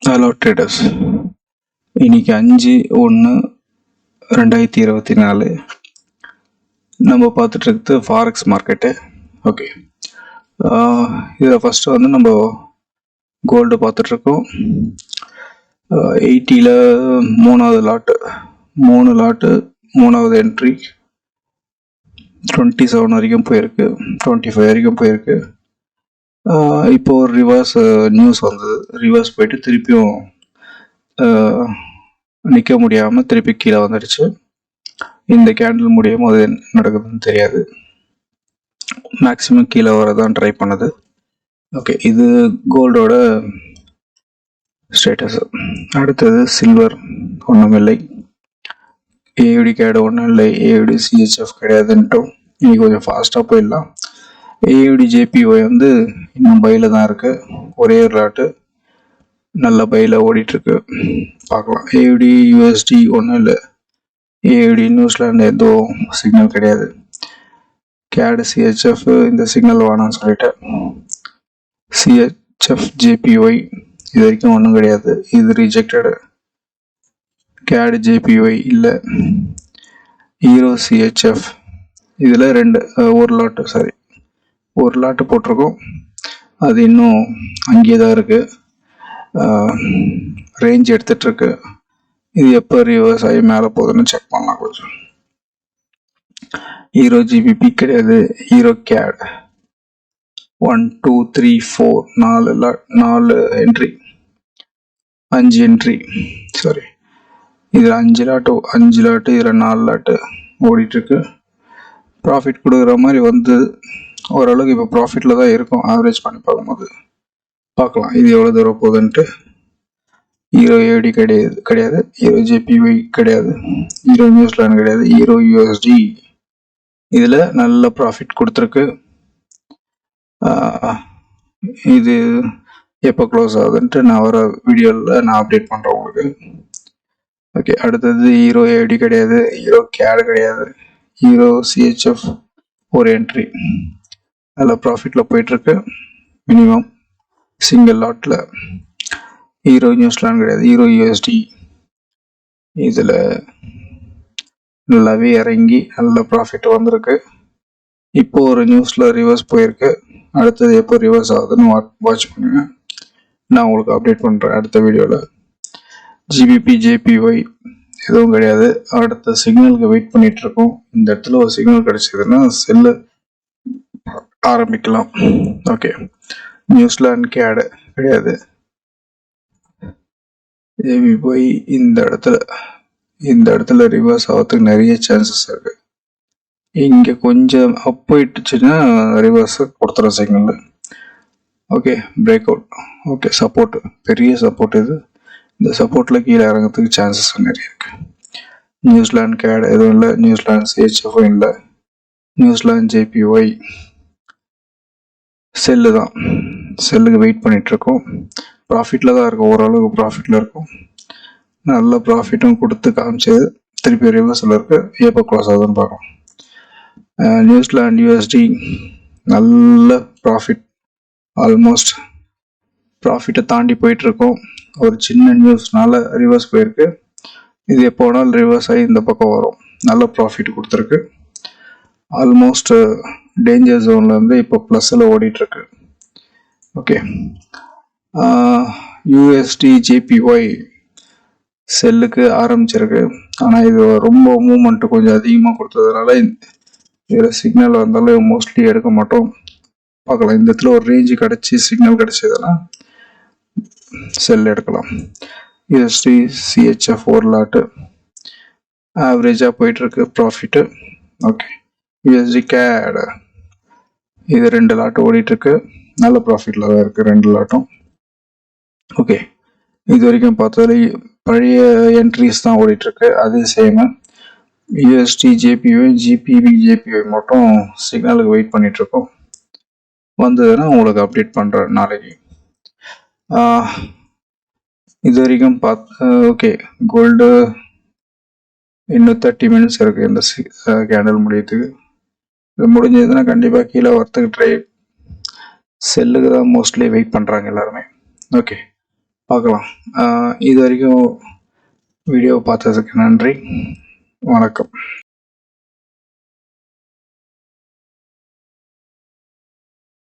Hello traders, இன்னைக்கு 5/1/2024 நம்ம பார்த்துட்டு இருக்குது ஃபாரெக்ஸ் மார்க்கெட்டு. ஓகே, இதில் ஃபஸ்ட்டு வந்து நம்ம கோல்டு பார்த்துட்ருக்கோம். 80ல் 3வது லாட்டு, 3 லாட்டு 3வது என்ட்ரி 27 வரைக்கும் போயிருக்கு, 25 வரைக்கும் போயிருக்கு. இப்போ ஒரு ரிவர்ஸ் நியூஸ் வந்தது. ரிவர்ஸ் போயிட்டு திருப்பியும் நிற்க முடியாமல் திருப்பி கீழே வந்துடுச்சு. இந்த கேண்டில் முடியும் அது என்ன நடக்குதுன்னு தெரியாது. மேக்ஸிமம் கீழே வரதான் ட்ரை பண்ணுது. ஓகே, இது கோல்டோட ஸ்டேட்டஸ். அடுத்தது சில்வர் ஒன்றுமில்லை, ஏயுடி கேடு ஒன்றும் இல்லை, ஏயுடி சிஹெச்எஃப் கிடையாதுன்ட்டோம். இன்னைக்கு கொஞ்சம் ஃபாஸ்ட்டாக போயிடலாம். ஏயுடி ஜேபிஒய் வந்து இன்னும் பையில் தான் இருக்குது. ஒரே ஒரு லாட்டு நல்ல பையில் ஓடிட்டுருக்கு, பார்க்கலாம். ஏயுடி யூஎஸ்டி ஒன்றும் இல்லை, ஏயுடி நியூசிலாந்து எதுவும் சிக்னல் கிடையாது. கேடு சிஹெச்எஃப் இந்த சிக்னல் வேணான்னு சொல்லிட்டேன். சிஹெச்எஃப் ஜேபிஒய் இது வரைக்கும் ஒன்றும் கிடையாது, இது ரிஜெக்டடு. கேடு ஜேபிஒய் இல்லை. ஹீரோ சிஹெச்எஃப் இதில் ஒரு லாட்டு போட்டிருக்கோம். அது இன்னும் அங்கேயே தான் இருக்குது, ரேஞ்ச் எடுத்துகிட்ருக்கு. இது எப்போ ரிவர்ஸ் ஆகி மேலே போகுதுன்னு செக் பண்ணலாம் கொஞ்சம். ஹீரோ ஜிபிபி கிடையாது, hero gate 1 2 3 4 4 entry, 5 entry, sorry இதில் 5 லாட்டு இதில் 4 லாட்டு ஓடிட்டுருக்கு. ப்ராஃபிட் கொடுக்குற மாதிரி வந்து ஓரளவுக்கு இப்போ ப்ராஃபிட்டில் தான் இருக்கும். ஆவரேஜ் பண்ணி பார்க்கும்போது பார்க்கலாம் இது எவ்வளோ தூரம் போகுதுன்ட்டு. ஹீரோ ஏடி கிடையாது, ஹீரோ ஜேபிஒய் கிடையாது, ஹீரோ நியூசிலாந்து கிடையாது, ஹீரோ யூஎஸ்டி இதில் நல்ல ப்ராஃபிட் கொடுத்துருக்கு. இது எப்போ க்ளோஸ் ஆகுதுன்ட்டு நான் வர வீடியோவில் நான் அப்டேட் பண்ணுறேன் உங்களுக்கு. ஓகே, அடுத்தது ஹீரோ ஏடி கிடையாது, ஹீரோ கேடு கிடையாது, ஹீரோ சிஹெச்எஃப் ஒரு என்ட்ரி நல்ல ப்ராஃபிட்டில் போயிட்டுருக்கு. மினிமம் சிங்கிள் லாட்டில். ஹீரோ நியூசிலாந்து கிடையாது, ஹீரோ யூஎஸ்டி இதில் நல்லாவே இறங்கி நல்ல ப்ராஃபிட் வந்திருக்கு. இப்போ ஒரு நியூஸில் ரிவர்ஸ் போயிருக்கு. அடுத்தது எப்போ ரிவர்ஸ் ஆகுதுன்னு வாட்ச் பண்ணுங்க, நான் உங்களுக்கு அப்டேட் பண்ணுறேன் அடுத்த வீடியோவில். ஜிபிபி ஜேபிஒய் எதுவும் கிடையாது. அடுத்த சிக்னலுக்கு வெயிட் பண்ணிட்டு இருக்கோம். இந்த இடத்துல ஒரு சிக்னல் கிடைச்சதுன்னா செல்லு ஆரம்பிக்கலாம். ஓகே, நியூசிலாந்து கேடு கிடையாது, ஜேபிஒய் இந்த இடத்துல ரிவர்ஸ் ஆகிறதுக்கு நிறைய சான்சஸ் இருக்கு. இங்கே கொஞ்சம் அப் போயிட்டுச்சுன்னா ரிவர்ஸ் கொடுத்துற signal. Okay, break out. Okay, support, பெரிய சப்போர்ட் இது. இந்த சப்போர்ட்டில் கீழே இறங்கிறதுக்கு சான்சஸ் நிறைய இருக்கு. நியூசிலாந்து கேடு எதுவும் இல்லை, நியூசிலாந்து சிஹெச்எஃப்பும் இல்லை, நியூசிலாந்து ஜேபிஒய் செல்லு தான். செல்லுக்கு வெயிட் பண்ணிட்டு இருக்கோம். ப்ராஃபிட்டில் தான் இருக்கும், ஓரளவுக்கு ப்ராஃபிட்டில் இருக்கும். நல்ல ப்ராஃபிட்டும் கொடுத்து காமிச்சது. திருப்பி ரிவர்ஸில் இருக்கு, எப்போ க்ளோஸ் ஆகுதுன்னு பார்க்கலாம். நியூசிலாந்து யூஎஸ்டி நல்ல ப்ராஃபிட், ஆல்மோஸ்ட் ப்ராஃபிட்டை தாண்டி போயிட்டுருக்கோம். ஒரு சின்ன நியூஸ்னால ரிவர்ஸ் போயிருக்கு. இது எப்போ வேணாலும் ரிவர்ஸ் ஆகி இந்த பக்கம் வரும். நல்ல ப்ராஃபிட் கொடுத்துருக்கு. ஆல்மோஸ்ட் டேஞ்சர் ஜோன்லேருந்து இப்போ ப்ளஸில் ஓடிட்டுருக்கு. ஓகே, யூஎஸ்டி ஜேபிஒய் செல்லுக்கு ஆரம்பிச்சிருக்கு. ஆனால் இது ரொம்ப மூமெண்ட்டு கொஞ்சம் அதிகமாக கொடுத்ததுனால இதில் சிக்னல் வந்தாலும் மோஸ்ட்லி எடுக்க மாட்டோம். பார்க்கலாம், இந்த இடத்துல ஒரு ரேஞ்சு கிடச்சி சிக்னல் கிடச்சதுன்னா செல் எடுக்கலாம். யூஎஸ்டி சிஹெச்எஃப் ஒரு லாட்டு ஆவரேஜாக போயிட்டுருக்கு ப்ராஃபிட்டு. ஓகே, யூஎஸ்டி கேடு இது 2 லாட்டு ஓடிட்டுருக்கு, நல்ல ப்ராஃபிட்டில் தான் இருக்குது 2 லாட்டும். ஓகே, இது வரைக்கும் பார்த்ததுல பழைய என்ட்ரிஸ் தான் ஓடிட்டுருக்கு. அதே same USD JPY GBP JPY மட்டும் சிக்னலுக்கு வெயிட் பண்ணிகிட்ருக்கோம். வந்ததுன்னா உங்களுக்கு அப்டேட் பண்ணுறேன் நாளைக்கு. இது வரைக்கும் ஓகே, கோல்டு இன்னும் 30 மினிட்ஸ் இருக்குது இந்த கேண்டில் முடியறதுக்கு. இது முடிஞ்சதுன்னா கண்டிப்பாக கீழே வரத்துக்கு ட்ரை. செல்லுக்கு தான் மோஸ்ட்லி வெயிட் பண்ணுறாங்க எல்லாருமே. ஓகே, பார்க்கலாம். இது வரைக்கும் வீடியோ பார்த்ததுக்கு நன்றி. வணக்கம்.